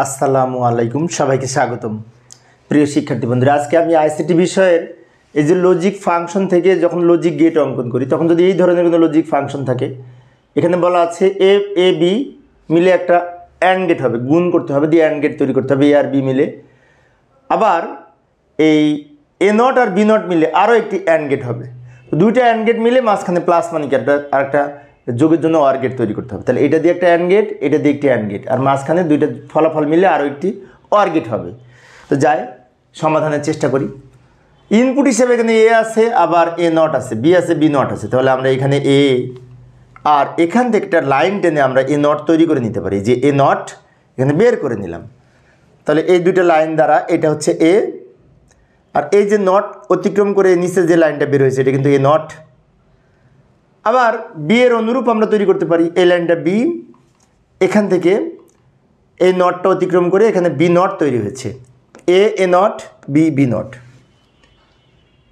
আসসালামু আলাইকুম, সবাইকে স্বাগতম। প্রিয় শিক্ষার্থী বন্ধুরা, আজকে আমি আইসিটি বিষয়ের এই যে লজিক ফাংশন থেকে যখন লজিক গেট অঙ্কন করি তখন যদি এই ধরনের কোনো লজিক ফাংশন থাকে, এখানে বলা আছে এ এ বি মিলে একটা অ্যান্ড গেট হবে, গুণ করতে হবে, দিয়ে অ্যান্ড গেট তৈরি করতে হবে এ আর বি মিলে। আবার এই এ নট আর বি নট মিলে আরও একটি অ্যান্ড গেট হবে। তো দুইটা অ্যান্ড গেট মিলে মাঝখানে প্লাস মানে কি আর একটা যোগের জন্য অর গেট তৈরি করতে হবে। তাহলে এটা দিয়ে একটা অ্যান্ড গেট, এটা দিয়ে একটি অ্যান্ড গেট, আর মাঝখানে দুইটা ফলাফল মিলে আরও একটি অর গেট হবে। তো যাই সমাধানের চেষ্টা করি। ইনপুট হিসেবে এখানে এ আছে, আবার এ নট আছে, বি আছে, বি নট আছে। তাহলে আমরা এখানে এ আর এখান থেকে একটা লাইন টেনে আমরা এ নট তৈরি করে নিতে পারি, যে এ নট এখানে বের করে নিলাম। তাহলে এই দুইটা লাইন দ্বারা এটা হচ্ছে এ, আর এই যে নট অতিক্রম করে নিচে যে লাইনটা বের হয়েছে এটা কিন্তু এ নট। আবার বি এর অনুরূপ আমরা তৈরি করতে পারি, এই লাইনটা বি, এখান থেকে এই নটটা অতিক্রম করে এখানে বি নট তৈরি হয়েছে, এ নট, বি বি নট।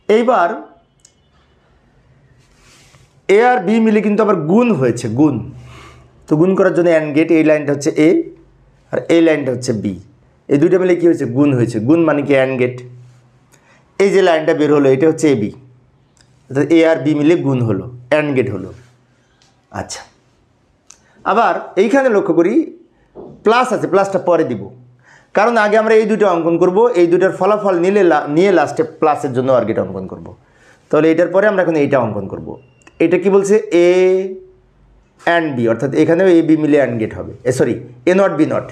এইবার এ আর বি মিলে কিন্তু আবার গুণ হয়েছে, গুণ। তো গুণ করার জন্য অ্যান্ড গেট, এই লাইনটা হচ্ছে এ আর এই লাইনটা হচ্ছে বি, এই দুইটা মিলে কী হয়েছে? গুণ হয়েছে। গুণ মানে কি? And gate. এই যে লাইনটা বের হলো এটা হচ্ছে এ বি, অর্থাৎ এ আর বি মিলে গুণ হলো, অ্যান্ড গেট হলো। আচ্ছা, আবার এইখানে লক্ষ্য করি প্লাস আছে, প্লাসটা পরে দিব, কারণ আগে আমরা এই দুটো অঙ্কন করব, এই দুটার ফলাফল নিয়ে লাস্টে প্লাসের জন্য অর গেট অঙ্কন করব। তাহলে এটার পরে আমরা এখন এইটা অঙ্কন করব। এটা কি বলছে? এ অ্যান্ড বি, অর্থাৎ এখানেও এ বি মিলে অ্যান্ড গেট হবে, sorry A not B not.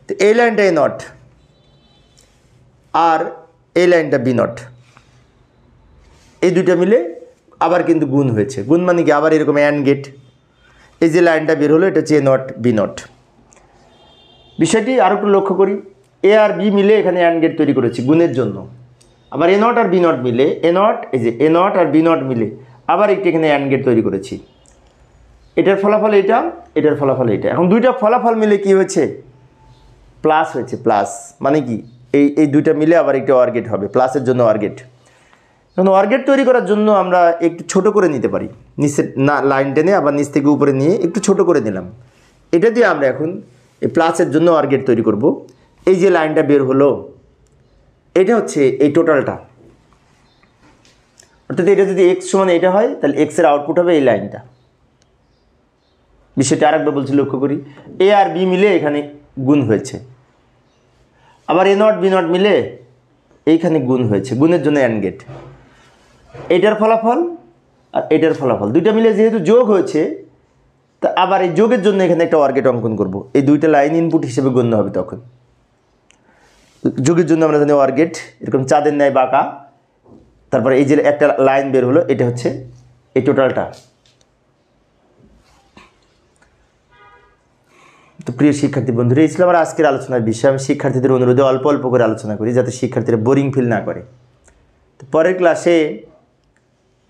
তো এই লাইনটা এ নট আর এই লাইনটা বি নট, এই দুইটা মিলে আবার কিন্তু গুণ হয়েছে। গুণ মানে কি? আবার এরকম অ্যান্ড গেট। এই যে লাইনটা বের হলো এটা হচ্ছে এ নট বি নট। বিষয়টি আরও একটু লক্ষ্য করি, এ আর বি মিলে এখানে অ্যান্ড গেট তৈরি করেছি গুণের জন্য। আবার এ নট আর বি নট মিলে, এ নট, এই যে এ নট আর বি নট মিলে আবার একটি এখানে অ্যান্ড গেট তৈরি করেছি। এটার ফলাফল এটা, এটার ফলাফল এটা। এখন দুইটা ফলাফল মিলে কি হয়েছে? প্লাস হয়েছে। প্লাস মানে কি? এই দুইটা মিলে আবার একটা অর গেট হবে, প্লাসের জন্য অর গেট। এখন অর গেট তৈরি করার জন্য আমরা একটু ছোট করে নিতে পারি, নিচে না লাইন টেনে আবার নিচ থেকে উপরে নিয়ে একটু ছোট করে নিলাম। এটা দিয়ে আমরা এখন এই প্লাসের জন্য অর গেট তৈরি করব। এই যে লাইনটা বের হলো এটা হচ্ছে এই টোটালটা, অর্থাৎ এটা যদি এক্স সমান এটা হয় তাহলে এক্সের আউটপুট হবে এই লাইনটা। বিষয়টা আরেকবার বলছি, লক্ষ্য করি, এ আর বি মিলে এখানে গুণ হয়েছে, আবার এ নট বি নট মিলে এইখানে গুণ হয়েছে, গুণের জন্য অ্যান্ড গেট। এটার ফলাফল আর এটার ফলাফল দুইটা মিলে যেহেতু যোগ হয়েছে, তা আবার এই যোগের জন্য এখানে একটা অর গেট অঙ্কন করব। এই দুইটা লাইন ইনপুট হিসেবে গণ্য হবে তখন। যোগের জন্য আমরা জানি অর গেট এরকম চাঁদের ন্যায় বাঁকা, তারপরে এই যে একটা লাইন বের হলো এটা হচ্ছে এই টোটালটা। তো প্রিয় শিক্ষার্থী বন্ধুরা, এই ছিল আমার আজকের আলোচনার বিষয়। আমি শিক্ষার্থীদের অনুরোধে অল্প অল্প করে আলোচনা করি যাতে শিক্ষার্থীরা বোরিং ফিল না করে। তো পরের ক্লাসে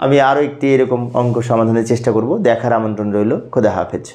আমি আরও একটি এরকম অঙ্ক সমাধানের চেষ্টা করব। দেখার আমন্ত্রণ রইল। খোদা হাফেজ।